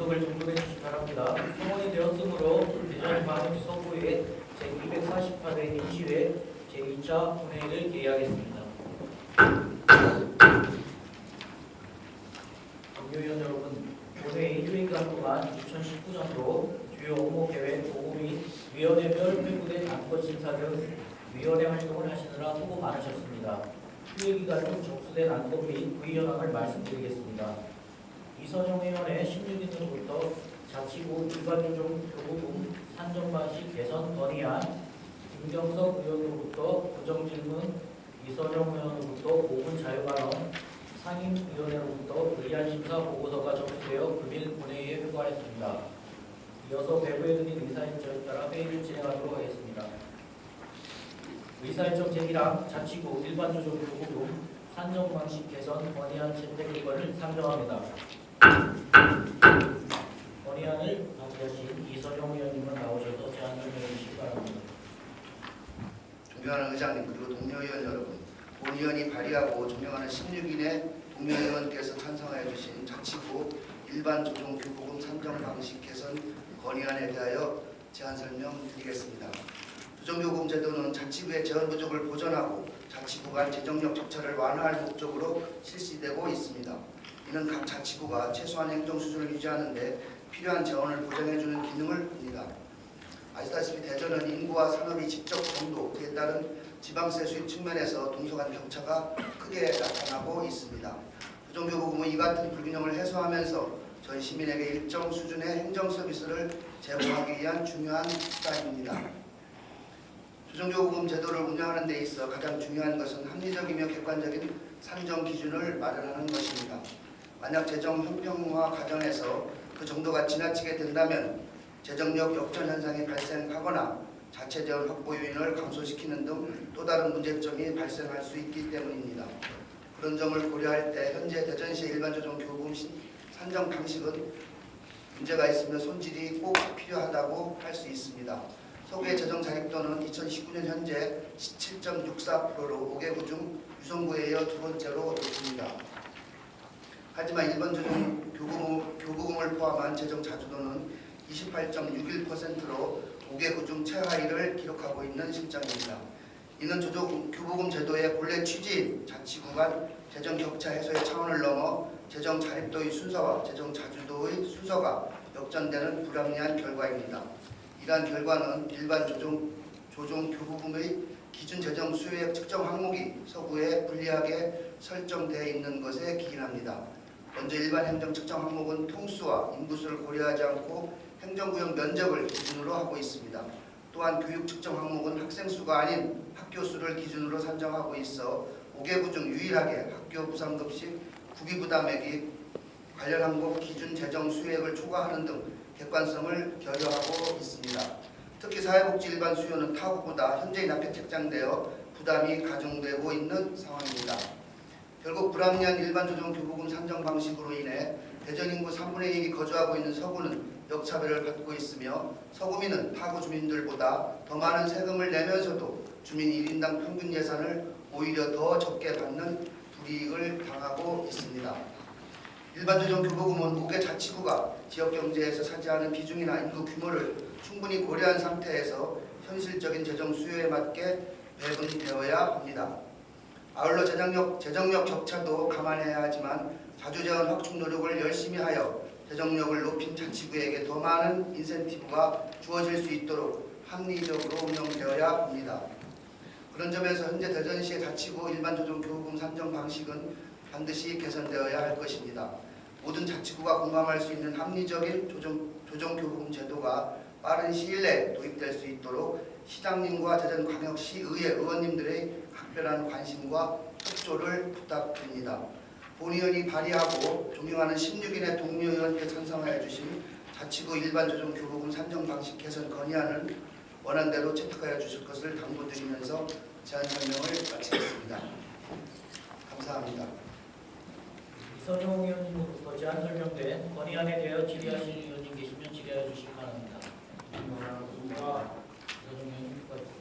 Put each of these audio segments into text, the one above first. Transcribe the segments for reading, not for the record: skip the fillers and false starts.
기록을 종료해 주시기 바랍니다. 성원이 되었으므로 대전 광역 서구의 제248회 임시회 제2차 본회의를 개의하겠습니다. 동료위원 여러분, 본회의 휴일기간 동안 2019년도 주요 업무 계획 보고 및 위원회별 회부된 안건 심사 등 위원회 활동을 하시느라 수고 많으셨습니다. 휴일기간 중 접수된 안건 및 부의 현황을 말씀드리겠습니다. 이선영 의원의 16인으로부터 자치구 일반조정 교부금 산정 방식 개선 건의안, 김경석 의원으로부터 부정질문, 이선영 의원으로부터 고문 자유발언, 상임위원회로부터 의안심사 보고서가 접수되어 금일 본회의에 회부하였습니다. 이어서 배부에 드린 의사일정에 따라 회의를 진행하도록 하겠습니다. 의사일정 제1항 자치구 일반조정 교부금 산정 방식 개선 건의안 채택의원을 상정합니다. 건의안을 발의하신 이선영 의원님은 나오셔서 제안 설명해 주시기 바랍니다. 존경하는 의장님 그리고 동료의원 여러분, 본 의원이 발의하고 존경하는 16인의 동료의원께서 찬성하여 주신 자치구 일반조정교부금 산정 방식 개선 건의안에 대하여 제안 설명드리겠습니다. 조정교부금 제도는 자치구의 재원 부족을 보전하고 자치구 간 재정력 격차를 완화할 목적으로 실시되고 있습니다. 이는 각 자치구가 최소한 행정 수준을 유지하는 데 필요한 재원을 보장해주는 기능을 합니다. 아시다시피 대전은 인구와 산업이 직접 정도, 그에 따른 지방세 수입 측면에서 동서간 격차가 크게 나타나고 있습니다. 조정교부금은 이 같은 불균형을 해소하면서 전 시민에게 일정 수준의 행정 서비스를 제공하기 위한 중요한 수단입니다. 조정교부금 제도를 운영하는 데 있어 가장 중요한 것은 합리적이며 객관적인 산정 기준을 마련하는 것입니다. 만약 재정 형평화 과정에서 그 정도가 지나치게 된다면 재정력 역전 현상이 발생하거나 자체 재원 확보 요인을 감소시키는 등 또 다른 문제점이 발생할 수 있기 때문입니다. 그런 점을 고려할 때 현재 대전시의 일반조정교부금 산정 방식은 문제가 있으며 손질이 꼭 필요하다고 할 수 있습니다. 서구의 재정 자립도는 2019년 현재 17.64%로 5개구 중 유성구에 이어 두 번째로 높습니다. 하지만 일반조정 교부금을 포함한 재정 자주도는 28.61%로 5개구 중 최하위를 기록하고 있는 실정입니다. 이는 교부금 제도의 본래 취지인 자치구 간 재정 격차 해소의 차원을 넘어 재정 자립도의 순서와 재정 자주도의 순서가 역전되는 불합리한 결과입니다. 이러한 결과는 일반 조정 교부금의 기준 재정 수요액 측정 항목이 서구에 불리하게 설정되어 있는 것에 기인합니다. 먼저 일반 행정 측정 항목은 통수와 인구수를 고려하지 않고 행정구역 면적을 기준으로 하고 있습니다. 또한 교육 측정 항목은 학생 수가 아닌 학교 수를 기준으로 산정하고 있어 5개구 중 유일하게 학교 부담급식 구기부담액이 관련 항목 기준 재정 수요액을 초과하는 등 객관성을 결여하고 있습니다. 특히 사회복지 일반 수요는 타구보다 현저히 낮게 책정되어 부담이 가중되고 있는 상황입니다. 결국 불합리한 일반조정교부금 산정 방식으로 인해 대전 인구 3분의 1이 거주하고 있는 서구는 역차별을 받고 있으며 서구민은 타구 주민들보다 더 많은 세금을 내면서도 주민 1인당 평균 예산을 오히려 더 적게 받는 불이익을 당하고 있습니다. 일반조정교부금은 5개 자치구가 지역경제에서 차지하는 비중이나 인구 규모를 충분히 고려한 상태에서 현실적인 재정 수요에 맞게 배분되어야 합니다. 아울러 재정력 격차도 감안해야 하지만 자주재원 확충 노력을 열심히 하여 재정력을 높인 자치구에게 더 많은 인센티브가 주어질 수 있도록 합리적으로 운영되어야 합니다. 그런 점에서 현재 대전시의 자치구 일반조정교부금 산정 방식은 반드시 개선되어야 할 것입니다. 모든 자치구가 공감할 수 있는 합리적인 조정교부금 제도가 빠른 시일 내에 도입될 수 있도록 시장님과 대전광역시의회 의원님들의 각별한 관심과 협조를 부탁드립니다. 본 의원이 발의하고 존경하는 16인의 동료의원께 찬성하여 주신 자치구 일반조정교부금 산정 방식 개선 건의안을 원안대로 채택하여 주실 것을 당부드리면서 제안 설명을 마치겠습니다. 감사합니다. 이선영 의원님으로부터 제안 설명된 건의안에 대하여 질의하실 의원님 계시면 질의하여 주시기 바랍니다. 이선영 의원님 수고하셨습니다.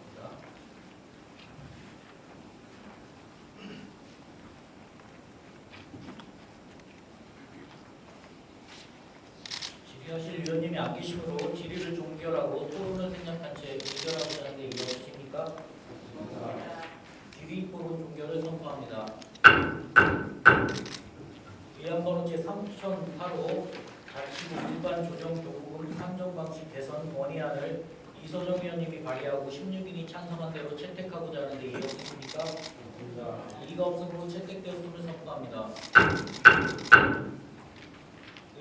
지하실 위원님이 안 계시므로 질의를 종결하고 토론을 생략한 채 의결하고자 하는데 이의 없으십니까? 질의 토론 종결을 선포합니다. 위안번호 제3008호 자치구 일반 조정 교부금 산정 방식 개선 건의안을 이서정 위원님이 발의하고 16인이 찬성한 대로 채택하고자 하는데 이의 없으십니까? 이의가 없으므로 채택되었음을 선포합니다.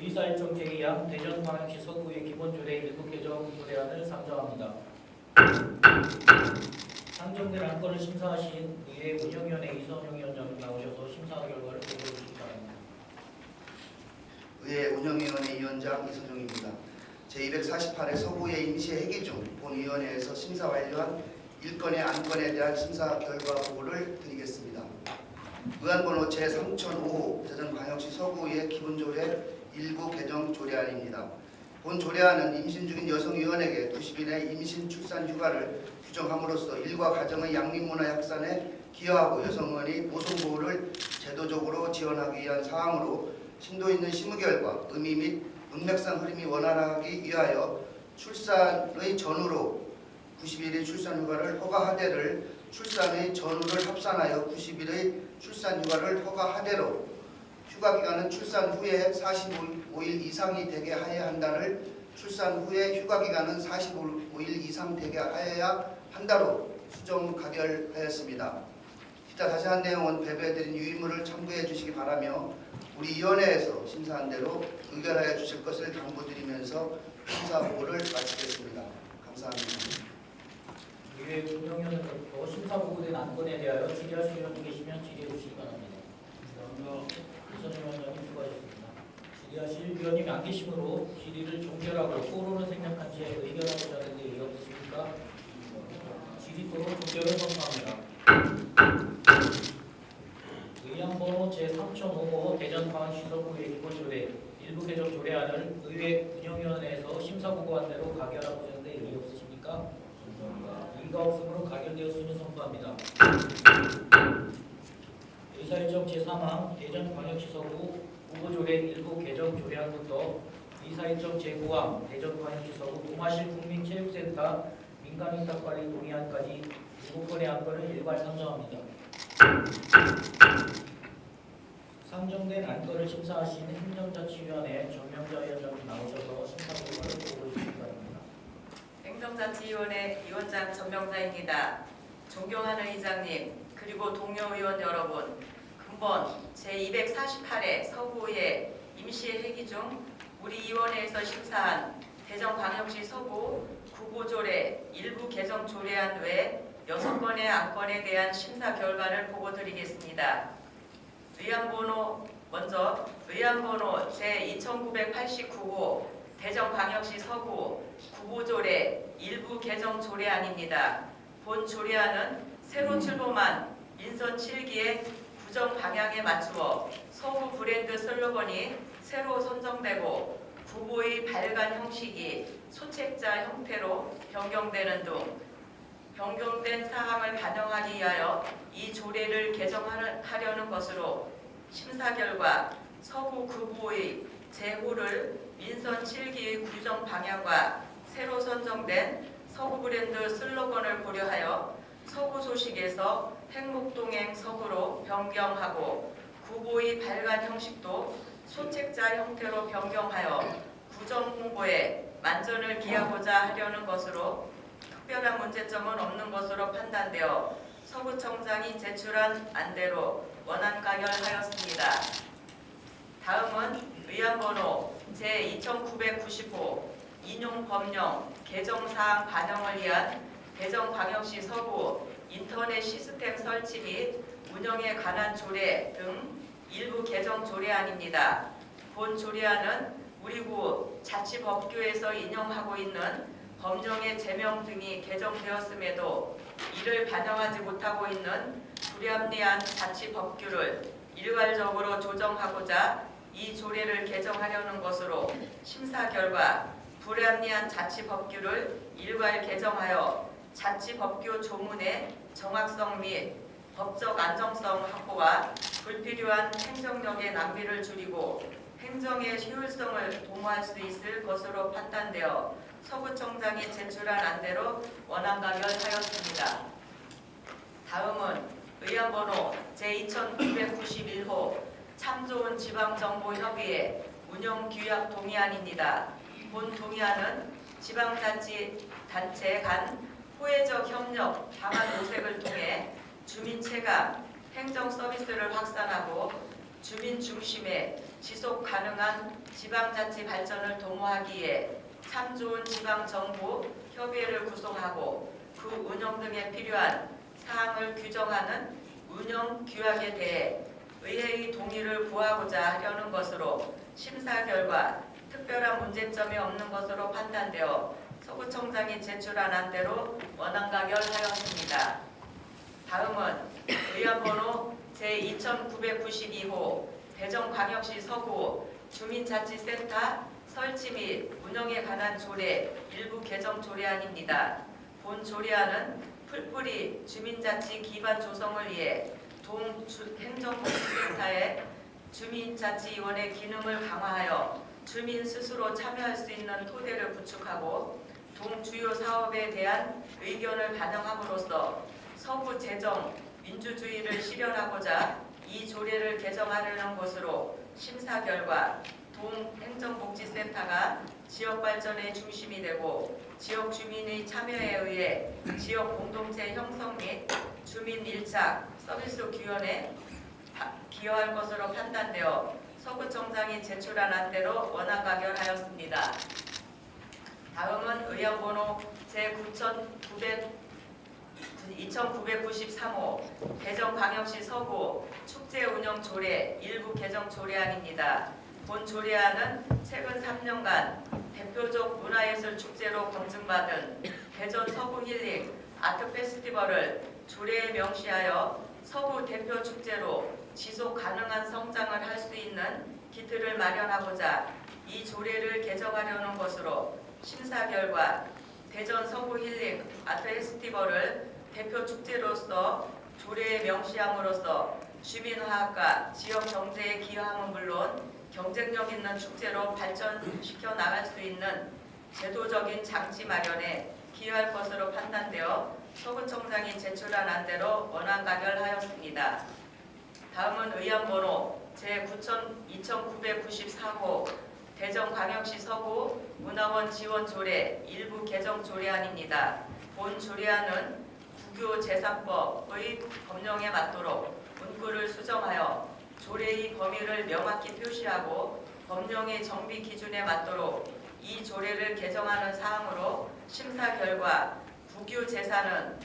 의사일정 제2항 대전광역시 서구의 기본조례 일부 개정 조례안을 상정합니다. 상정된 안건을 심사하신 의회 운영위원회 이선영 위원장님 나오셔서 심사 결과를 보고해 주시기 바랍니다. 의회 운영위원회 위원장 이선용입니다. 제248회 서구의 임시 회기 중 본위원회에서 심사 완료한 1건의 안건에 대한 심사 결과 보고를 드리겠습니다. 의안번호 제3005호 대전광역시 서구의 기본조례 일부 개정 조례안입니다. 본 조례안은 임신 중인 여성의원에게 90일의 임신 출산 휴가를 규정함으로써 일과 가정의 양립문화 확산에 기여하고 여성의원이 모성보호를 제도적으로 지원하기 위한 사항으로 심도 있는 심의 결과 의미 및 문맥상 흐름이 원활하기 위하여 출산의 전후로 90일의 출산 휴가를 허가하되를 출산의 전후를 합산하여 90일의 출산 휴가를 허가하되로 휴가 기간은 출산 후에 45일 이상이 되게 하여야 한다를 출산 후에 휴가 기간은 45일 이상 되게 하여야 한다로 수정 가결하였습니다. 기타 자세한 내용은 배부해드린 유의물을 참고해 주시기 바라며 우리 위원회에서 심사한 대로 의결하여 주실 것을 당부드리면서 심사 보고를 마치겠습니다. 감사합니다. 의회 운영위원회부터 심사 보고된 안건에 대하여 질의하실 위원님 계시면 질의해 주시기 바랍니다. 이선영 위원장님 수고하셨습니다. 질의하실 위원님이 안 계시므로 질의를 종결하고 토론을 생략한 채 의결하고자 하는데 이의 없으십니까? 질의 토론 종결을 선포합니다. 의안번호 제3005호 대전광역시 서구의 기본조례 일부 개정 조례안을 의회 운영위원회에서 심사보고한 대로 가결하고자 하는데 이의 없으십니까? 이의가 없으므로 가결되었음을 선포합니다. 의사일정 제3항 대전광역시 서구 후보조례 일부 개정 조례안부터 의사일정 제9항 대전광역시 서구 동아실 국민체육센터 민간위탁관리 동의안까지 7건의 안건을 일괄 상정합니다. 상정된 안건을 심사하신 행정자치위원회 전명자 위원장님 나오셔서 심사 결과를 보고해 주시기 바랍니다. 행정자치위원회 위원장 전명자입니다. 존경하는 의장님 그리고 동료 의원 여러분, 근본 제248회 서구의 임시회기 중 우리 위원회에서 심사한 대전광역시 서구 구보조례 일부 개정 조례안 외 6건의 안건에 대한 심사 결과를 보고드리겠습니다. 먼저 의안번호 제2989호 대전광역시 서구 구보조례 일부 개정 조례안입니다. 본 조례안은 새로 출범한 민선 7기의 구정 방향에 맞추어 서구 브랜드 슬로건이 새로 선정되고 구보의 발간 형식이 소책자 형태로 변경되는 등 변경된 사항을 반영하기 위하여 이 조례를 개정하려는 것으로 심사 결과 서구 구보의 제호를 민선 7기의 구정 방향과 새로 선정된 서구 브랜드 슬로건을 고려하여 서구 소식에서 행목동행 서구로 변경하고 구보의 발간 형식도 소책자 형태로 변경하여 구정 홍보에 만전을 기하고자 하려는 것으로 특별한 문제점은 없는 것으로 판단되어 서구청장이 제출한 안대로 원안 가결하였습니다. 다음은 의안번호 제2990호 인용법령 개정사항 반영을 위한 대전광역시 서구 인터넷 시스템 설치 및 운영에 관한 조례 등 일부 개정 조례안입니다. 본 조례안은 우리 구 자치법규에서 인용하고 있는 법령의 제명 등이 개정되었음에도 이를 반영하지 못하고 있는 불합리한 자치법규를 일괄적으로 조정하고자 이 조례를 개정하려는 것으로 심사 결과 불합리한 자치법규를 일괄 개정하여 자치법규 조문의 정확성 및 법적 안정성 확보와 불필요한 행정력의 낭비를 줄이고 행정의 효율성을 도모할 수 있을 것으로 판단되어 서구청장이 제출한 안대로 원안가결하였습니다. 다음은 의안번호 제2991호 참 좋은 지방정보협의회 운영규약 동의안입니다. 본 동의안은 지방자치단체 간 호혜적 협력 방안 모색을 통해 주민 체감, 행정 서비스를 확산하고 주민 중심의 지속 가능한 지방자치 발전을 도모하기에 참 좋은 지방정보 협의회를 구성하고 그 운영 등에 필요한 사항을 규정하는 운영 규약에 대해 의회의 동의를 구하고자 하려는 것으로 심사 결과 특별한 문제점이 없는 것으로 판단되어 서구청장이 제출한 안대로 원안가결하였습니다. 다음은 의안번호 제2992호 대전광역시 서구 주민자치센터 설치 및 운영에 관한 조례 일부 개정 조례안입니다. 본 조례안은 풀뿌리 주민자치 기반 조성을 위해 동행정복지센터의 주민자치위원회 기능을 강화하여 주민 스스로 참여할 수 있는 토대를 구축하고 동주요 사업에 대한 의견을 반영함으로써 서구 재정 민주주의를 실현하고자 이 조례를 개정하려는 것으로 심사 결과 동행정복지센터가 지역 발전의 중심이 되고 지역 주민의 참여에 의해 지역 공동체 형성 및 주민 밀착 서비스 구현에 기여할 것으로 판단되어 서구청장이 제출한 안대로 원안가결하였습니다. 다음은 의안번호 제2993호 대전광역시 서구 축제운영조례 일부 개정 조례안입니다. 본 조례안은 최근 3년간 대표적 문화예술 축제로 검증받은 대전 서구 힐링 아트 페스티벌을 조례에 명시하여 서구 대표 축제로 지속 가능한 성장을 할 수 있는 기틀을 마련하고자 이 조례를 개정하려는 것으로 심사 결과 대전 서구 힐링 아트 페스티벌을 대표 축제로서 조례에 명시함으로써 주민화합과 지역 경제에 기여함은 물론 경쟁력 있는 축제로 발전시켜 나갈 수 있는 제도적인 장치 마련에 기여할 것으로 판단되어 서구청장이 제출한 안대로 원안가결하였습니다. 다음은 의안번호 제2994호 대전광역시 서구 문화원 지원 조례 일부 개정 조례안입니다. 본 조례안은 국유 재산법의 법령에 맞도록 문구를 수정하여 조례의 범위를 명확히 표시하고 법령의 정비 기준에 맞도록 이 조례를 개정하는 사항으로 심사 결과 국유재산은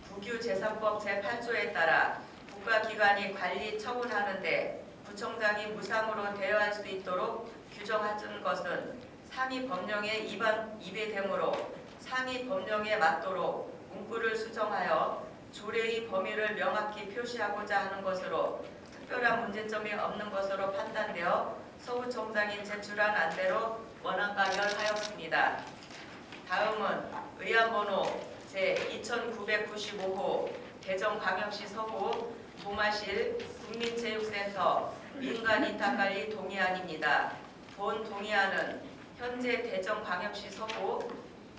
국유재산법 제8조에 따라 국가기관이 관리 처분하는데 구청장이 무상으로 대여할 수 있도록 규정하는 것은 상위 법령에 위배되므로 상위 법령에 맞도록 문구를 수정하여 조례의 범위를 명확히 표시하고자 하는 것으로 특별한 문제점이 없는 것으로 판단되어 서구청장이 제출한 안대로 원안가결하였습니다. 다음은 의안번호 제2995호 대전광역시 서구 도마실 국민체육센터 민간이탈관리 동의안입니다. 본 동의안은 현재 대전광역시 서구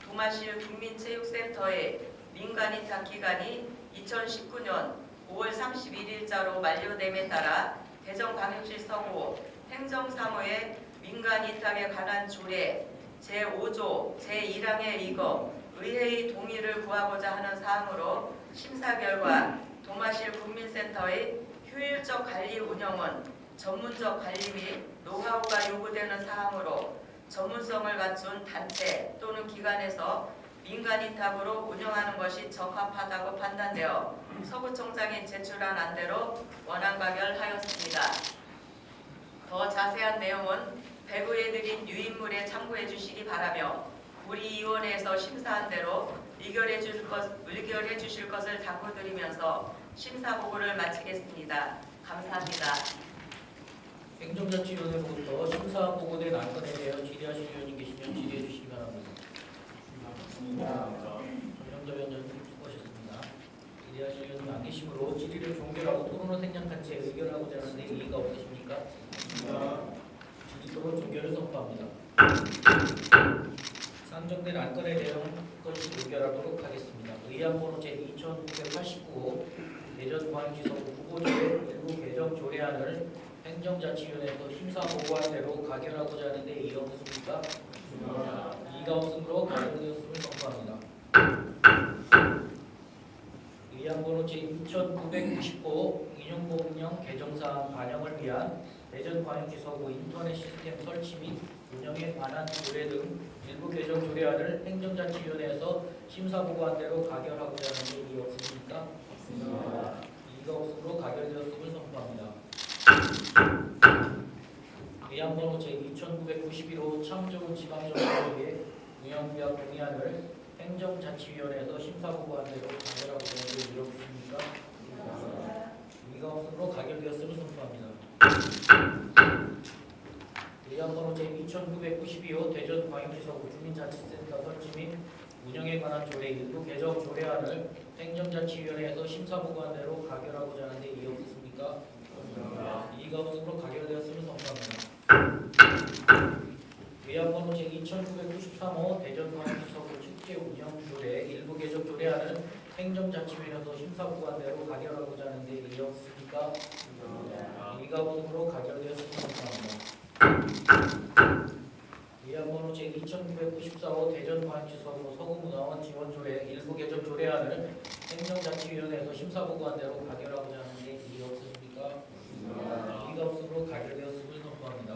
도마실 국민체육센터의 민간이탈 기간이 2019년 5월 31일자로 만료됨에 따라 대전광역시 서구 행정사무의 민간이탈에 관한 조례 제5조 제1항에 의거 의회의 동의를 구하고자 하는 사항으로 심사 결과 도마실 국민센터의 효율적 관리 운영은 전문적 관리 및 노하우가 요구되는 사항으로 전문성을 갖춘 단체 또는 기관에서 민간이탑으로 운영하는 것이 적합하다고 판단되어 서구청장이 제출한 안대로 원안가결하였습니다. 더 자세한 내용은 배부해드린 유인물에 참고해 주시기 바라며 우리 위원회에서 심사한 대로 의결해 주실 것을 당부드리면서 심사 보고를 마치겠습니다. 감사합니다. 행정자치위원회로부터 심사 보고된 안건에 대하여 질의하실 의원이 계시면 질의해 주시기 바랍니다. 전영자 위원장님 수고하셨습니다. 질의하실 의원이 안 계시므로 질의를 종결하고 토론을 생략한 채 의결하고자 하는데 이의가 없으십니까? 선포합니다. 상정된 안건에 대한 건식 의결하도록 하겠습니다. 의안번호 제2989호 대전광역시서구 후보조례 일부 개정 조례안을 행정자치위원회에서 심사보고한 대로 가결하고자 하는데 이의가 없습니까? 이의가 없으므로 가결되었음을 선포합니다. 의안번호 제2990호 인용보험령 개정사항 반영을 위한 대전광역시서구 인터넷 시스템 설치 및 운영에 관한 조례 등 일부 개정 조례안을 행정자치위원회에서 심사보고한 대로 가결하고자 하는데 이의 없습니까? 이의가 없으므로 가결되었음을 선포합니다. 의안번호 제2991호 창조부 지방정부의 운영구역 동의안을 행정자치위원회에서 심사보고한 대로 가결하고자 하는데 이의 없습니까? 이의가 없으므로 가결되었음을 선포합니다. 의안번호 제2992호 대전광역시서구 주민자치센터 설치 및 운영에 관한 조례 일부 개정 조례안을 행정자치위원회에서 심사보고한 대로 가결하고자 하는데 이의 없으십니까? 이의가 없으므로 가결되었음을 선포합니다. 의안번호 제2993호 대전광역시서구 축제 운영 조례 일부 개정 조례안을 행정자치위원회에서 심사보고한 대로 가결하고자 하는데 이의 없으십니까? 이의가 없으므로 가결되었음을 선포합니다. 의안번호 제2994호 대전광역시서구 서구문화원 지원조례 일부 개정 조례안을 행정자치위원회에서 심사보고한 대로 가결하고자 하는데 이의 없으십니까? 이의가 없으므로 가결되었음을 선포합니다.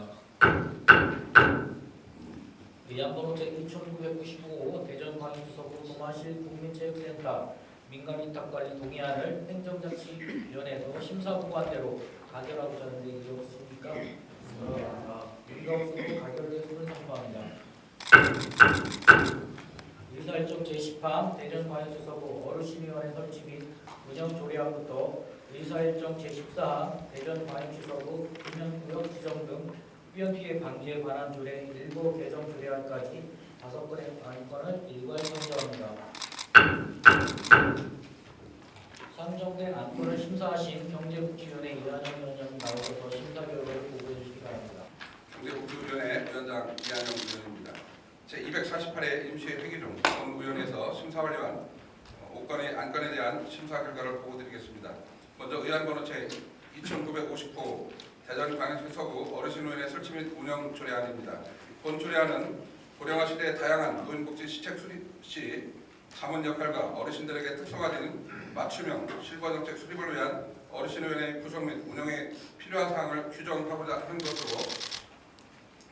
의안번호 제2995호 대전광역시서구 동아실 국민체육센터 민간위탁관리 동의안을 행정자치위원회에서 심사보고한 대로 가결하고자 하는데 이의 없으십니까? 이의가 없으므로 가결되었음을 선포합니다. 의사일정 제10항 대전광역시서구 어르신위원회 설치 및 운영 조례안부터 의사일정 제14항 대전광역시서구 금연구역 지정 등 흡연 피해 방지에 관한 조례 일부 개정 조례안까지 5건의 안건을 일괄 선정합니다. 상정된 안건을 심사하신 경제복지위원회 이한영 위원장님 나오셔서 심사 결과를 보고해 주시기 바랍니다. 경제복지위원회 위원장 이한영 위원입니다. 제248회 임시회 회기 중 법무위원회에서 심사 완료한 5건의 안건에 대한 심사 결과를 보고드리겠습니다. 먼저 의안번호 제2950호 대전광역시 서구 어르신위원회 설치 및 운영 조례안입니다. 본 조례안은 고령화 시대의 다양한 노인복지 시책 수립 시 자문 역할과 어르신들에게 특성화된 맞춤형 실거정책 수립을 위한 어르신위원회 구성 및 운영에 필요한 사항을 규정하고자 하는 것으로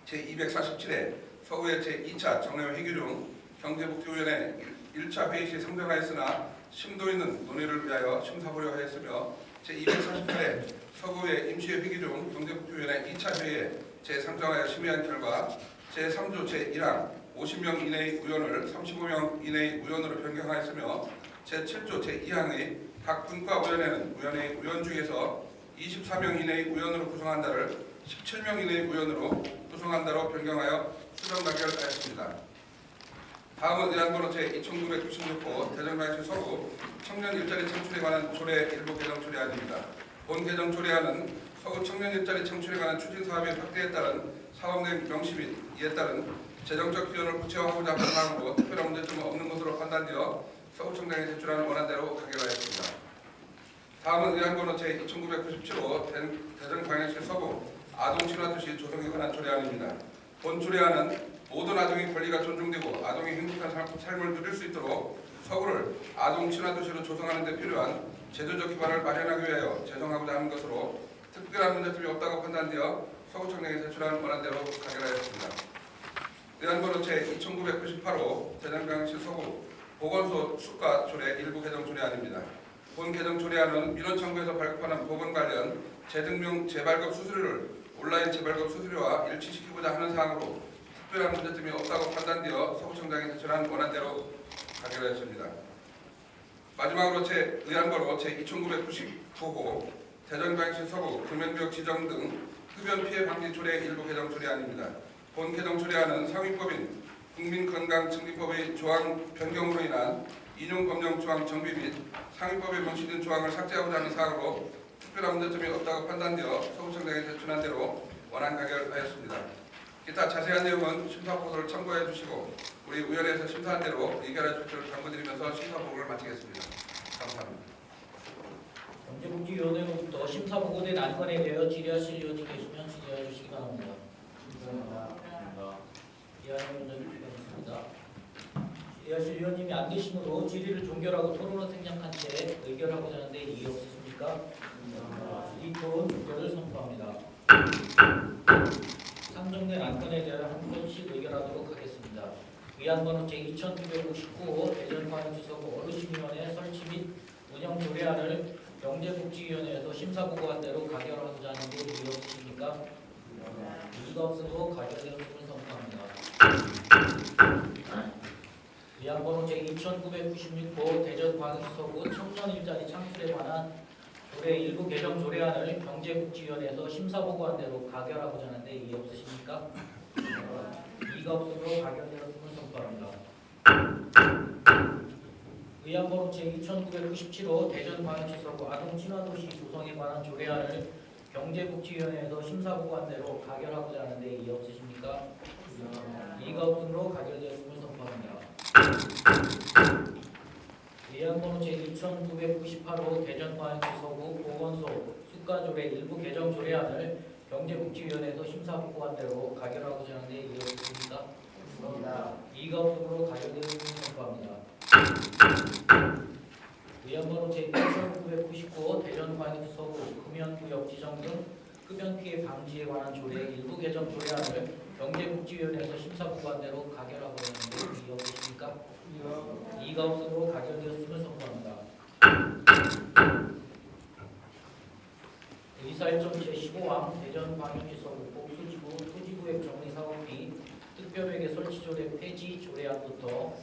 제247회 서구의 제2차 정례회 회기 중 경제복지위원회 1차 회의 시 상정하였으나 심도 있는 논의를 위하여 심사보려 하였으며 제248회 서구의 임시회 회기 중 경제복지위원회 2차 회의에 재상정하여 심의한 결과 제3조 제1항 50명 이내의 의원을 35명 이내의 의원으로 변경하였으며 제7조 제2항의 각 분과위원회는 위원회의 의원 중에서 24명 이내의 의원으로 구성한다를 17명 이내의 의원으로 구성한다로 변경하여 수정 가결하였습니다. 다음은 의안번호 제2996호 대전광역시 서구 청년 일자리 창출에 관한 조례 일부 개정 조례안입니다. 본 개정 조례안은 서구 청년 일자리 창출에 관한 추진 사업의 확대에 따른 사업 내 명시 및 이에 따른 재정적 기여를 구체화하고자 하는 사항으로 특별한 문제점은 없는 것으로 판단되어 서구청장이 제출하는 원안대로 가결하였습니다. 다음은 의안번호 제2997호 대전광역시 서구 아동친화도시 조성에 관한 조례안입니다. 본 조례안은 모든 아동의 권리가 존중되고 아동이 행복한 삶을 누릴 수 있도록 서구를 아동친화도시로 조성하는 데 필요한 제도적 기반을 마련하기 위하여 제정하고자 하는 것으로 특별한 문제점이 없다고 판단되어 서구청장이 제출한 원안대로 가결하였습니다. 의안번호 제2998호 대전광역시 서구 보건소 수가 조례 일부 개정 조례안입니다. 본 개정 조례안은 민원청구에서 발급하는 보건 관련 재등명 재발급 수수료를 온라인 재발급 수수료와 일치시키고자 하는 사항으로 특별한 문제점이 없다고 판단되어 서구청장이 제출한 원안대로 가결하였습니다. 마지막으로 의안번호 제2999호 대전광역시 서구 금연구역 지정 등 흡연 피해 방지 조례 일부 개정 조례안입니다. 본 개정 조례안은 상위법인 국민건강증진법의 조항 변경으로 인한 인용법령 조항 정비 및 상위법에 명시된 조항을 삭제하고자 하는 사항으로 특별한 문제점이 없다고 판단되어 서구청장에 제출한 대로 원안 가결하였습니다. 기타 자세한 내용은 심사보고서를 참고해 주시고 우리 의원회에서 심사한 대로 의결해 주시기를 당부드리면서 심사보고를 마치겠습니다. 감사합니다. 경제복지위원회로부터 심사보고된 안건에 대하여 질의하실 의원이 계시면 질의해 주시기 바랍니다. 이하의 문제를 수행했습니다. 질의하실 의원님이 안 계시므로 질의를 종결하고 토론을 생략한 채 의결하고자 하는데 이의 없으십니까? 이 토론 종결을 선포합니다. 상정된 안건에 대하여 한 건씩 의결하도록 하겠습니다. 위안번호 제2959 대전광역시서구 어르신위원회 설치 및 운영 조례안을 경제복지위원회에서 심사보고한 대로 가결하고자 하는데 이의 없으십니까? 이의가 없으므로 가결되었음을 선포합니다. 위안번호 제2996호 대전광역시서구 청년 일자리 창출에 관한 조례 일부 개정 조례안을 경제복지위원회에서 심사보고한 대로 가결하고자 하는데 이의 없으십니까? 이의가 없으므로 가결되었음을 선포합니다. 위안번호 제2997호 대전광역시서구 아동친화도시 조성에 관한 조례안을 경제복지위원회에서 심사보고한 대로 가결하고자 하는데 이의 없으십니까? 이의가 없으므로 가결되었음을 선포합니다. 위안번호 제2998호 대전광역시서구 보건소 수가조례 일부 개정 조례안을 경제복지위원회에서 심사보고한 대로 가결하고자 하는데 이의 없으십니까? 이의가 없으므로 가결되었음을 선포합니다. 위안번호 제2999 대전광역시서구 금연구역 지정 등 흡연피해 방지에 관한 조례 일부 개정 조례안을 경제복지위원회에서 심사보고한 대로 가결하고자 하는데 이의 없으십니까? 이의가 없으므로 가결되었음을 선포합니다. 의사일정 제15항 대전광역시서구 복수지구 토지구역 정리사업비 특별회계 설치조례 폐지 조례안부터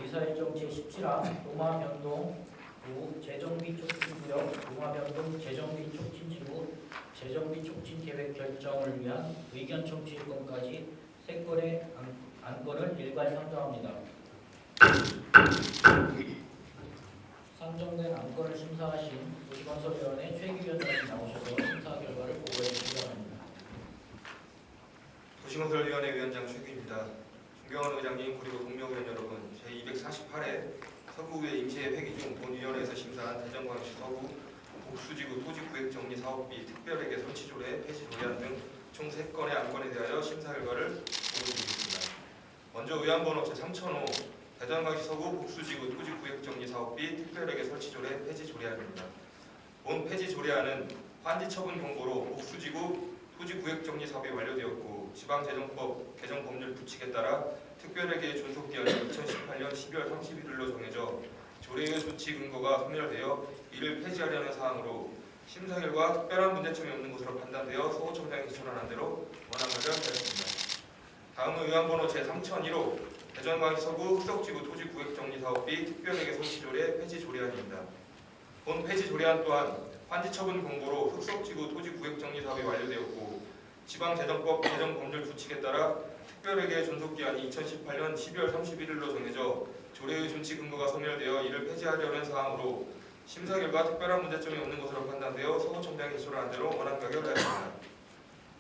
의사일정 제17항 도마변동 구 재정비 촉진구역 도마변동 재정비 촉진지구 재정비 촉진 계획 결정을 위한 의견 청취 건까지 3건의 안건을 일괄 상정합니다. 상정된 안건을 심사하신 도시건설위원회 최기위원장님 나오셔서 심사 결과를 보고해 주시기 바랍니다. 도시건설위원회 위원장 최규입니다. 존경하는 의장님 그리고 동료의원 여러분, 제248회 서구의 임시회 회기 중 본위원회에서 심사한 대전광역시 서구 복수지구 토지구획정리 사업비 특별회계 설치조례 폐지 조례안 등 총 3건의 안건에 대하여 심사 결과를 보고드리겠습니다. 먼저 의안번호 제3005 대전광역시 서구 복수지구 토지구획정리 사업비 특별회계 설치조례 폐지 조례안입니다. 본 폐지 조례안은 환지처분 공고로 복수지구 토지구획정리 사업이 완료되었고 지방재정법 개정 법률 부칙에 따라 특별회계 존속기한이 2018년 12월 31일로 정해져 조례의 조치 근거가 소멸되어 이를 폐지하려는 사항으로 심사 결과 특별한 문제점이 없는 것으로 판단되어 서구청장이 지출한 대로 원안을 하였습니다. 다음은 의안번호 제3001호 대전광역시 서구 흑석지구 토지구획정리사업비 특별회계 설치조례 폐지 조례안입니다. 본 폐지 조례안 또한 환지처분 공고로 흑석지구 토지구획정리사업이 완료되었고 지방재정법 개정 법률 부칙에 따라 특별회계 존속기한이 2018년 12월 31일로 정해져 조례의 준치 근거가 소멸되어 이를 폐지하려는 사항으로 심사 결과 특별한 문제점이 없는 것으로 판단되어 서구청장이 지출한 대로 원안 가결하였습니다.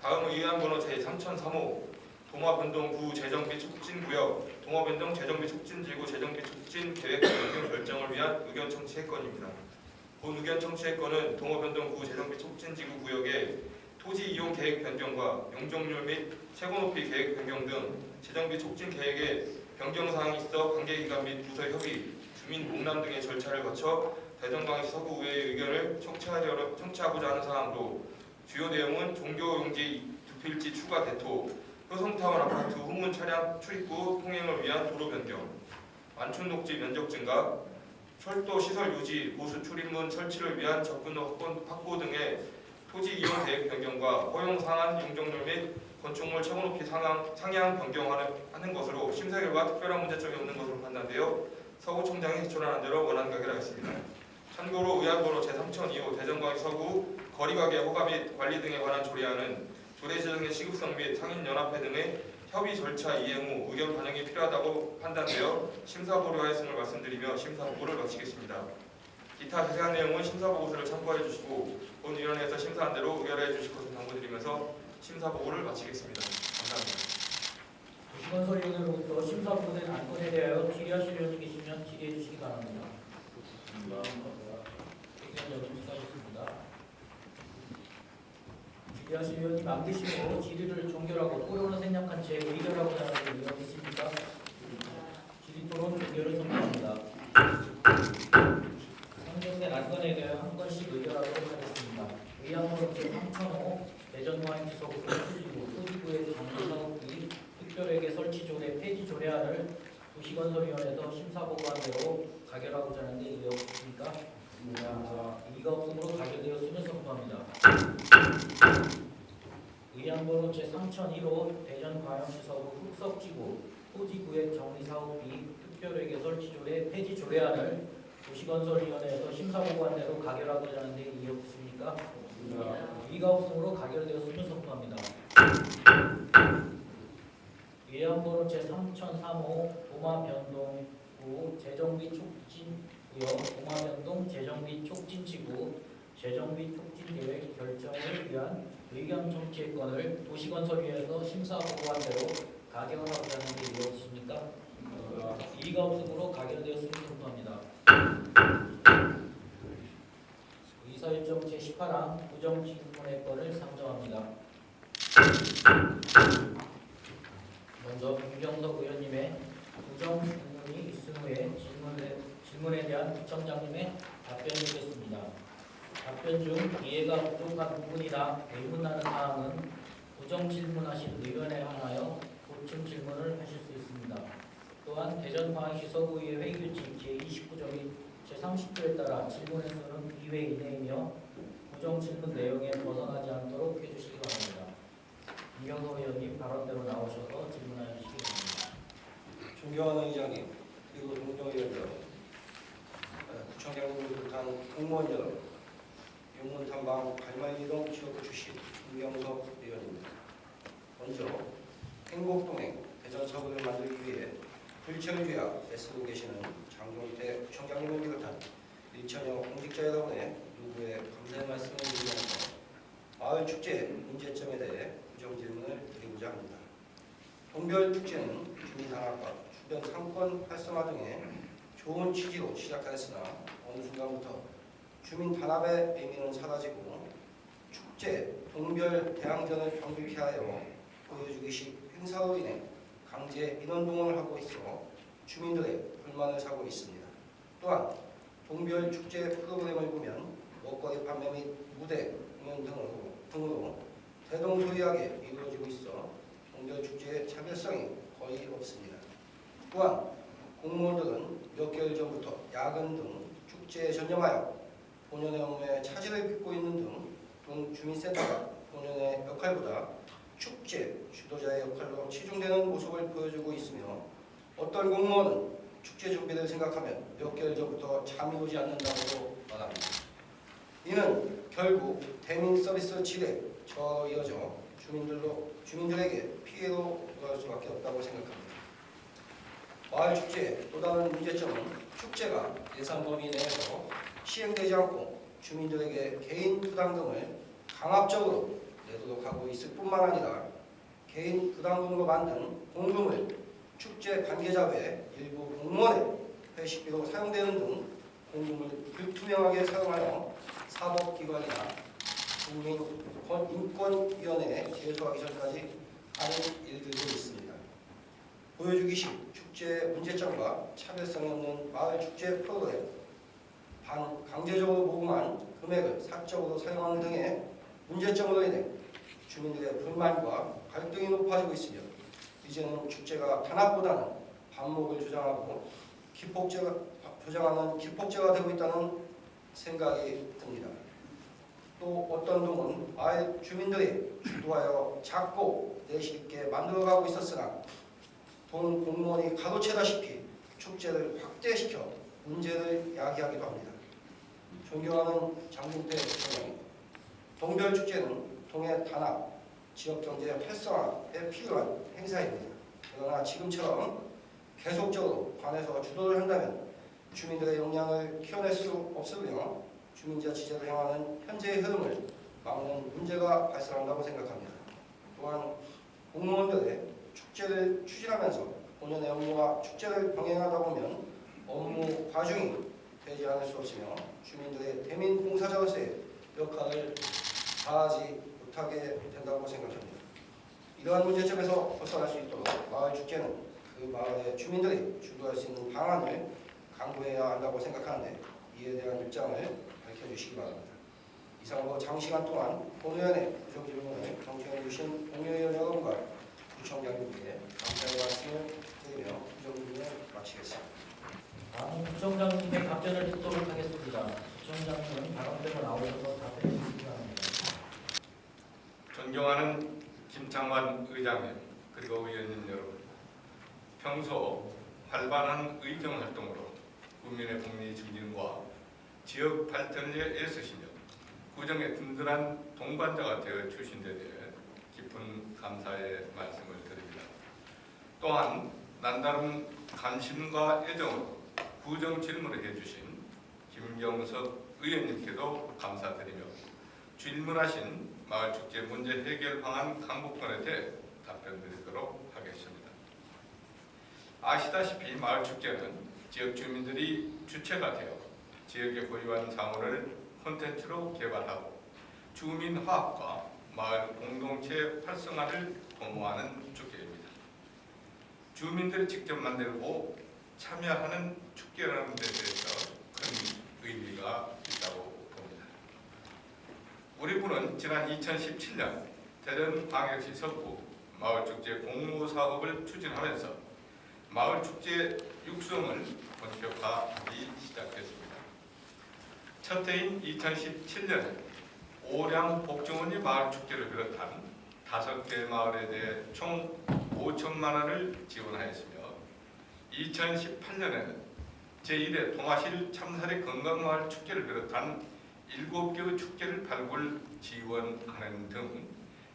다음은 의안번호 제3003호 동화변동구 재정비 촉진구역 동화변동 재정비 촉진지구 재정비 촉진 계획 변경 결정을 위한 의견 청취의 건입니다. 본 의견 청취의 건은 동화변동구 재정비 촉진지구 구역의 토지 이용 계획 변경과 용적률 및 최고 높이 계획 변경 등 재정비 촉진 계획에 변경 사항이 있어 관계기관 및 부서 협의, 주민 공람 등의 절차를 거쳐 대전광역시 서구의회의 의견을 청취하고자 하는 사항으로 주요 내용은 종교용지 두필지 추가 대토, 효성타운 아파트 후문 차량 출입구 통행을 위한 도로 변경, 완촌 녹지 면적 증가, 철도 시설 유지, 보수 출입문 설치를 위한 접근 확보 등의 토지 이용 계획 변경과 허용 상한 용적률 및 건축물 최고 높이 상향 변경하는 것으로 심사 결과 특별한 문제점이 없는 것으로 판단되어 서구청장이 지출하는 대로 원안 가결하였습니다. 참고로 의안번호 제3002호 대전광역시 서구 거리가게 허가 및 관리 등에 관한 조례안은 조례 제정의 시급성 및 상인연합회 등의 협의 절차 이행 후 의견 반영이 필요하다고 판단되어 심사 보류하였음을 말씀드리며 심사 보고를 마치겠습니다. 기타 자세한 내용은 심사 보고서를 참고해 주시고 본 위원회에서 심사한 대로 의결해 주실 것을 당부드리면서 심사 보고를 마치겠습니다. 감사합니다. 도시건설위원회로부터 심사부된 안건에 대하여 질의하실 의원이 계시면 질의해 주시기 바랍니다. 의견 여부 수고하셨습니다. 질의하실 의원님 안 계시고 질의를 종결하고 토론을 생략한 채 의결하고자 하는 의원 있습니까? 질의 토론 의결을 선포합니다. 상정된 안건에 대하여 한 건씩 의결하도록 하겠습니다. 의안번호 제3005 대전광역시서구 토지구의 정비사업비 특별회계 설치 조례 폐지 조례안을 도시건설위원회에서 심사보고한 대로 가결하고자 하는데 이의 없습니까? 이의가 없으므로 가결되었으면 선포합니다. 의안번호 제3001호 대전광역시서구 흑석지구 토지구의 정비사업비 특별회계 설치 조례 폐지 조례안을 도시건설위원회에서 심사보고한 대로 가결하고자 하는데 이의 없습니까? 이의가 없으므로 가결되었으면 선포합니다. 의안번호 제3003호 도마변동구 재정비 촉진구역 도마변동 재정비 촉진지구 재정비 촉진 계획 결정을 위한 의견 청취의 건을 도시건설위원회에서 심사보고한 대로 가결하고자 하는데 이의 없습니까? 이의가 없으므로 가결되었으면 선포합니다. 의사일정 제18항 부정질문의 건을 상정합니다. 먼저 김경석 의원님의 부정질문이 있은 후에 질문에 대한 부청장님의 답변을 듣겠습니다. 답변 중 이해가 부족한 부분이나 의문나는 사항은 부정질문하신 의견에 한하여 보충 질문을 하실 수 있습니다. 또한 대전광역시 서구의회 회의규칙 제29조 및 제30조에 따라 질문에서는 2회 이내이며 부정질문 내용에 벗어나지 않도록 해주시기 바랍니다. 김경석 의원님 발언대로 나오셔서 질문하여 주시기 바랍니다. 존경하는 의장님, 그리고 동료의원 여러분, 구청장님을 비롯한 공무원 여러분, 용문탐방 갈만이동 지역구 출신 김경석 의원입니다. 먼저 행복동행 대전 서구를 만들기 위해 불체를 위하 애쓰고 계시는 장종태 구청장님을 비롯한 일천여 공직자 여러분의 요구에 감사의 말씀을 드리면서 마을 축제 문제점에 대해 부정 질문을 드리고자 합니다. 동별 축제는 주민 단합과 주변 상권 활성화 등의 좋은 취지로 시작하였으나 어느 순간부터 주민 단합의 의미는 사라지고 축제, 동별 대항전을 병들케 하여 보여주기식 행사로 인해 강제 인원동원을 하고 있어 주민들의 불만을 사고 있습니다. 또한 동별 축제 프로그램을 보면 먹거리 판매 및 무대, 공연 등으로 대동소이하게 이루어지고 있어 동별 축제의 차별성이 거의 없습니다. 또한 공무원들은 몇 개월 전부터 야근 등 축제에 전념하여 본연의 업무에 차질을 빚고 있는 등 주민센터가 본연의 역할보다 축제 주도자의 역할로 치중되는 모습을 보여주고 있으며 어떤 공무원은 축제 준비를 생각하면 몇 개월 전부터 잠이 오지 않는다고 말합니다. 이는 결국 대민 서비스 질에 저하로 이어져 주민들에게 피해로 돌아갈 수밖에 없다고 생각합니다. 마을 축제의 또 다른 문제점은 축제가 예산 범위 내에서 시행되지 않고 주민들에게 개인 부담 등을 강압적으로 내도록 하고 있을 뿐만 아니라 개인 부담금으로 만든 공금을 축제 관계자 외 일부 공무원의 회식비로 사용되는 등 공금을 불투명하게 사용하여 사법기관이나 국민인권위원회에 제소하기 전까지 하는 일들도 있습니다. 보여주기식 축제 문제점과 차별성이 없는 마을 축제 프로그램, 강제적으로 모금한 금액을 사적으로 사용하는 등의 문제점으로 인해 주민들의 불만과 갈등이 높아지고 있으며 이제는 축제가 단합보다는 반목을 조장하고 조장하는 기폭제가 되고 있다는 생각이 듭니다. 또 어떤 동은 마을 주민들이 주도하여 작고 내실 있게 만들어가고 있었으나 동 공무원이 가로채다시피 축제를 확대시켜 문제를 야기하기도 합니다. 존경하는 장종태 부총장님, 동별 축제는 동해 단합, 지역경제 활성화에 필요한 행사입니다. 그러나 지금처럼 계속적으로 관에서 주도를 한다면 주민들의 역량을 키워낼 수 없으며 주민자치제로 향하는 현재의 흐름을 막는 문제가 발생한다고 생각합니다. 또한 공무원들의 축제를 추진하면서 본연의 업무와 축제를 병행하다 보면 업무 과중이 되지 않을 수 없으며 주민들의 대민 봉사자로서의 역할을 다하지 못하게 된다고 생각합니다. 이러한 문제점에서 벗어날 수 있도록 마을 축제는 그 마을의 주민들이 주도할 수 있는 방안을 강구해야 한다고 생각하는데 이에 대한 입장을 밝혀주시기 바랍니다. 이상으로 장시간 동안 본의원의 구정질문을 경청해 주신 공여위원 여러분과 구청장님께 감사의 말씀을 드리며 구정질문을 마치겠습니다. 다음 구청장님의 답변을 듣도록 하겠습니다. 구청장님은 발언대로 나오셔서 답변해 주시기 바랍니다. 존경하는 김창완 의장님 그리고 의원님 여러분, 평소 활발한 의정 활동으로 국민의 복리 증진과 지역 발전에 애쓰시며 구정의 든든한 동반자가 되어 주신 데 대해 깊은 감사의 말씀을 드립니다. 또한 남다른 관심과 애정으로 구정 질문을 해주신 김경석 의원님께도 감사드리며 질문하신 마을축제 문제 해결 방안 강구권에 대해 답변드리도록 하겠습니다. 아시다시피 마을축제는 지역 주민들이 주체가 되어 지역에 보유한 자원을 콘텐츠로 개발하고 주민 화합과 마을 공동체 활성화를 도모하는 축제입니다. 주민들이 직접 만들고 참여하는 축제라는 데 대해서 큰 의미가 있다고 봅니다. 우리 부는 지난 2017년 대전광역시 서구 마을축제 공모사업을 추진하면서 마을축제 육성을 본격화하기 시작했습니다. 첫 해인 2017년에 오량 복주머니 마을축제를 비롯한 5개 마을에 대해 총 5천만 원을 지원하였으며 2018년에는 제1회 동아실 참사리 건강마을 축제를 비롯한 7개의 축제를 발굴 지원하는 등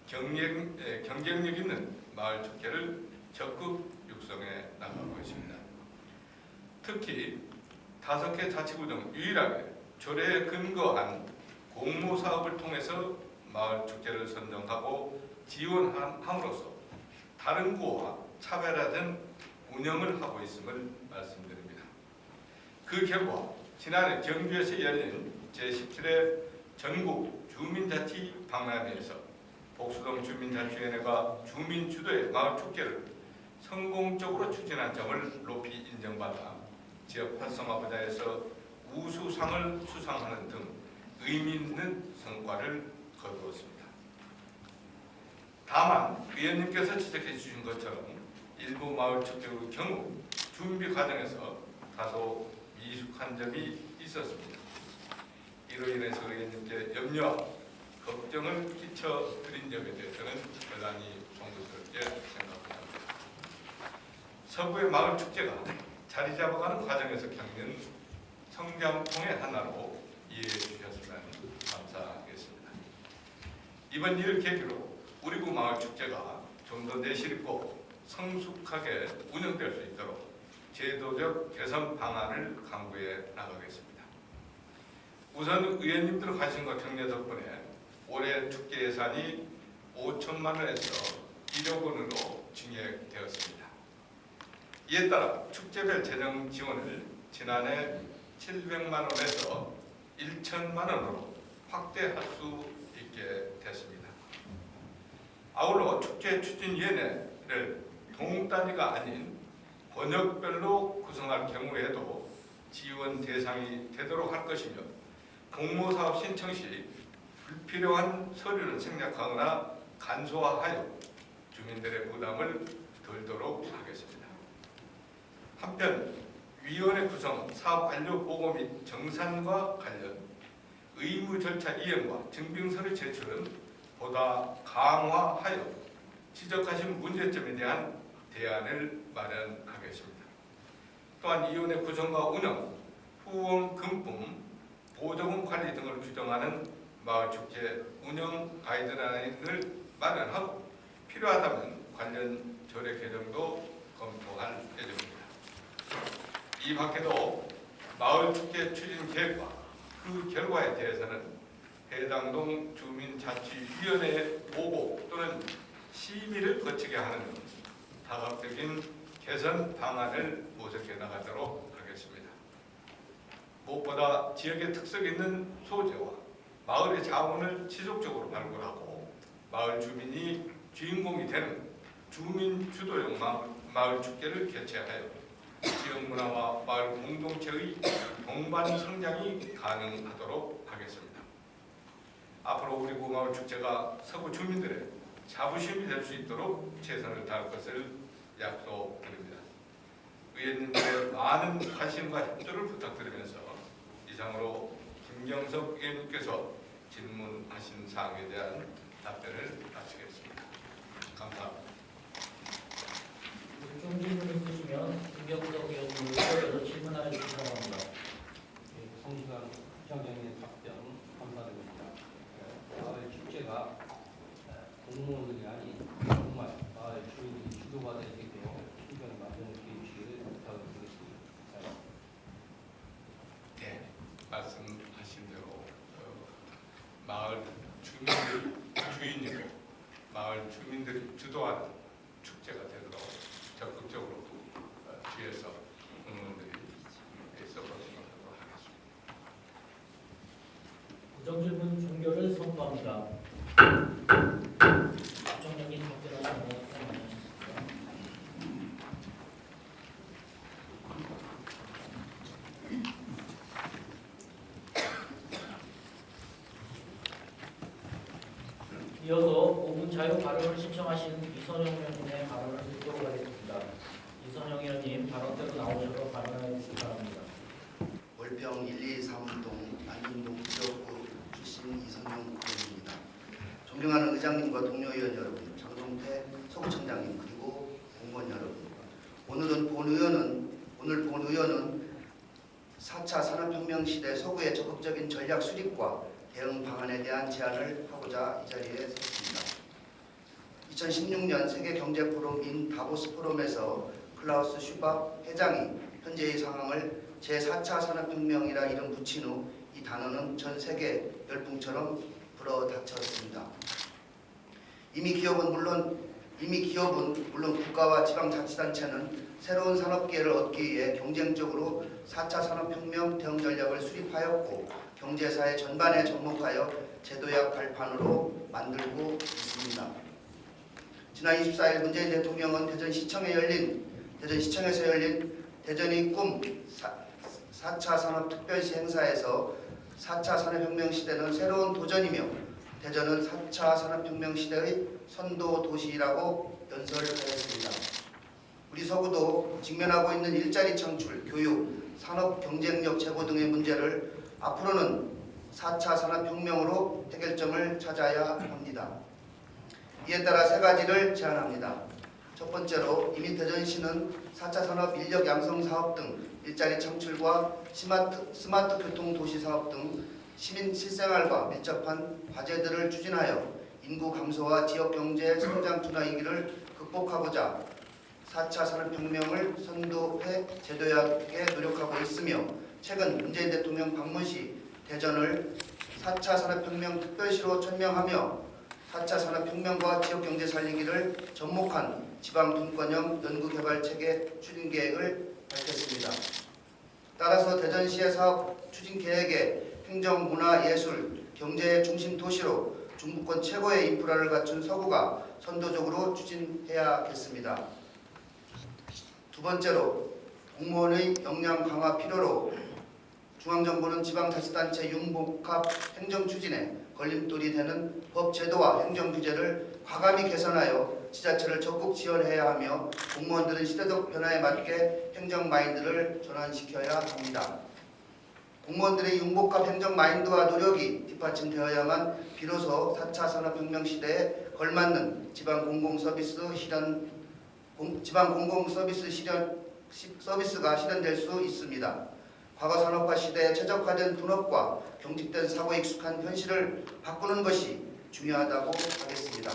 경쟁력 있는 마을 축제를 적극 육성해 나가고 있습니다. 특히 5개 자치구는 유일하게 조례에 근거한 공모사업을 통해서 마을 축제를 선정하고 지원함으로써 다른 구와 차별화된 운영을 하고 있음을 말씀드립니다. 그 결과 지난해 경주에서 열린 제17회 전국 주민자치 박람회에서 복수동 주민자치위원회가 주민 주도의 마을 축제를 성공적으로 추진한 점을 높이 인정받아 지역 활성화 분야에서 우수상을 수상하는 등 의미 있는 성과를 거두었습니다. 다만 위원님께서 지적해 주신 것처럼 일부 마을 축제의 경우 준비 과정에서 다소 미숙한 점이 있었습니다. 이로 인해서 의원님께 염려와 걱정을 끼쳐드린 점에 대해서는 대단히 송구스럽게 생각합니다. 서구의 마을 축제가 자리 잡아가는 과정에서 겪는 성장통의 하나로 이해해 주셨으면 감사하겠습니다. 이번 일을 계기로 우리 구 마을 축제가 좀 더 내실있고 성숙하게 운영될 수 있도록 제도적 개선 방안을 강구해 나가겠습니다. 우선 의원님들 관심과 격려 덕분에 올해 축제 예산이 5천만 원에서 1억 원으로 증액되었습니다. 이에 따라 축제별 재정 지원을 지난해 700만 원에서 1천만 원으로 확대할 수 있게 됐습니다. 아울러 축제 추진위원회를 동단위가 아닌 번역별로 구성할 경우에도 지원 대상이 되도록 할 것이며 공모사업 신청 시 불필요한 서류를 생략하거나 간소화하여 주민들의 부담을 덜도록 하겠습니다. 한편 위원회 구성, 사업 완료 보고 및 정산과 관련 의무 절차 이행과 증빙서류 제출은 보다 강화하여 지적하신 문제점에 대한 대안을 마련하겠습니다. 또한 위원회 구성과 운영, 후원 금품, 보조금 관리 등을 규정하는 마을축제 운영 가이드라인을 마련하고 필요하다면 관련 조례 개정도 검토할 예정입니다. 이 밖에도 마을축제 추진 계획과 그 결과에 대해서는 해당 동 주민자치위원회 보고 또는 심의를 거치게 하는 다각적인 개선 방안을 모색해 나가도록 하겠습니다. 무엇보다 지역의 특색 있는 소재와 마을의 자원을 지속적으로 발굴하고 마을 주민이 주인공이 되는 주민 주도형 마을 축제를 개최하여 지역 문화와 마을 공동체의 동반 성장이 가능하도록 하겠습니다. 앞으로 우리 구마을 축제가 서구 주민들의 자부심이 될 수 있도록 최선을 다할 것을 약속드립니다. 의원님들의 많은 관심과 협조를 부탁드리면서 이상으로 김경석 의원님께서 질문하신 사항에 대한 답변을 마치겠습니다. 감사합니다. 좀 질문 있으시면 김경석 의원님께서 질문하여 주시기 바랍니다. 성시간 부장장님의 답변 감사드립니다. 마을 축제가 공무원들이 아닌 정말 마을 주민들이 주도가 될 수 있도록 충분히 만드는 계획을 부탁드리겠습니다. 네, 말씀하신 대로 마을 주인이고 마을 주민들이 주도하는 축제가 되도록 적극적으로 뒤에서 공무원들이 서포팅하도록 하겠습니다. 부정질문 종결을 선포합니다. 부정적인 답변을 원하셨습니다. 이어서 5분 자유 발언을 신청하신 이선영 의원님의 발언을 듣도록 하겠습니다. 이선영 의원님 발언대로 나오셔서 발언해 주시기 바랍니다. 월평 1, 2, 3동 안림동 지역구 출신 이선영 의원입니다. 존경하는 의장님과 동료 의원 여러분, 장동태 서구청장님 그리고 공무원 여러분, 오늘 본 의원은 4차 산업혁명 시대 서구의 적극적인 전략 수립과 대응 방안에 대한 제안을 하고자 이 자리에 섰습니다. 2016년 세계경제포럼 인 다보스 포럼에서 클라우스 슈밥 회장이 현재의 상황을 제4차 산업혁명이라 이름 붙인 후 이 단어는 전 세계 열풍처럼 불어닥쳤습니다. 이미 기업은 물론 국가와 지방자치단체는 새로운 산업기회를 얻기 위해 경쟁적으로 4차 산업혁명 대응 전략을 수립하였고 경제사회 전반에 접목하여 제도약 발판으로 만들고 있습니다. 지난 24일 문재인 대통령은 대전시청에서 열린 대전의 꿈 4차 산업특별시 행사에서 4차 산업혁명 시대는 새로운 도전이며 대전은 4차 산업혁명 시대의 선도 도시라고 연설하였습니다. 우리 서구도 직면하고 있는 일자리 창출, 교육, 산업 경쟁력 제고 등의 문제를 앞으로는 4차 산업혁명으로 해결점을 찾아야 합니다. 이에 따라 세 가지를 제안합니다. 첫 번째로 이미 대전시는 4차 산업 인력 양성 사업 등 일자리 창출과 스마트 교통 도시 사업 등 시민 실생활과 밀접한 과제들을 추진하여 인구 감소와 지역 경제 성장 둔화 위기를 극복하고자 4차 산업혁명을 선도해 제도약에 노력하고 있으며 최근 문재인 대통령 방문 시 대전을 4차 산업혁명 특별시로 천명하며 4차 산업혁명과 지역경제 살리기를 접목한 지방분권형 연구개발체계 추진계획을 밝혔습니다. 따라서 대전시의 사업 추진계획에 행정, 문화, 예술, 경제의 중심 도시로 중부권 최고의 인프라를 갖춘 서구가 선도적으로 추진해야겠습니다. 두 번째로 공무원의 역량 강화 필요로 중앙정부는 지방자치단체 융복합 행정 추진에 걸림돌이 되는 법 제도와 행정 규제를 과감히 개선하여 지자체를 적극 지원해야 하며 공무원들은 시대적 변화에 맞게 행정 마인드를 전환시켜야 합니다. 공무원들의 융복합 행정 마인드와 노력이 뒷받침되어야만 비로소 4차 산업혁명 시대에 걸맞는 지방 서비스가 실현될 수 있습니다. 과거 산업화 시대에 최적화된 분업과 경직된 사고에 익숙한 현실을 바꾸는 것이 중요하다고 하겠습니다.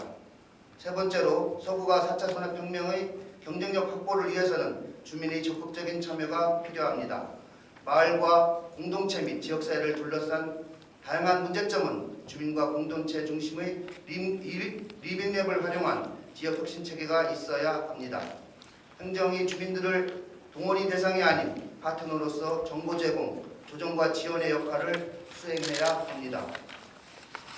세 번째로 서구가 4차 산업혁명의 경쟁력 확보를 위해서는 주민의 적극적인 참여가 필요합니다. 마을과 공동체 및 지역사회를 둘러싼 다양한 문제점은 주민과 공동체 중심의 리빙랩을 활용한 지역 혁신 체계가 있어야 합니다. 행정이 주민들을 동원이 대상이 아닌 파트너로서 정보 제공, 조정과 지원의 역할을 수행해야 합니다.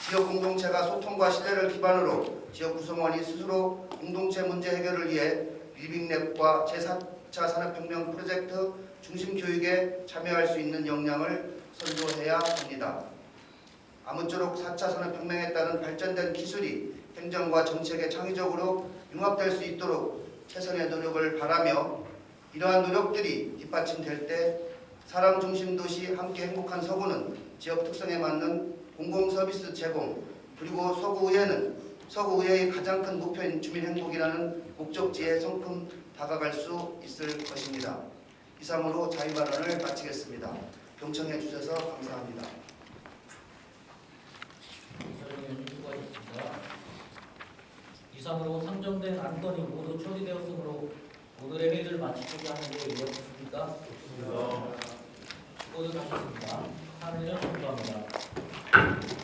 지역 공동체가 소통과 신뢰를 기반으로 지역 구성원이 스스로 공동체 문제 해결을 위해 리빙랩과 제4차 산업혁명 프로젝트 중심 교육에 참여할 수 있는 역량을 선도해야 합니다. 아무쪼록 4차 산업혁명에 따른 발전된 기술이 행정과 정책에 창의적으로 융합될 수 있도록 최선의 노력을 바라며 이러한 노력들이 뒷받침될 때 사람 중심 도시 함께 행복한 서구는 지역 특성에 맞는 공공서비스 제공 그리고 서구의회의 가장 큰 목표인 주민 행복이라는 목적지에 성큼 다가갈 수 있을 것입니다. 이상으로 자유 발언을 마치겠습니다. 경청해 주셔서 감사합니다. 이철용 의원님 수고하셨습니다. 이상으로 상정된 안건이 모두 처리되었으므로 오늘의 회의를 마치고자 하는데 이해하셨습니까? 수고들 하셨습니다. 3일은 청구합니다.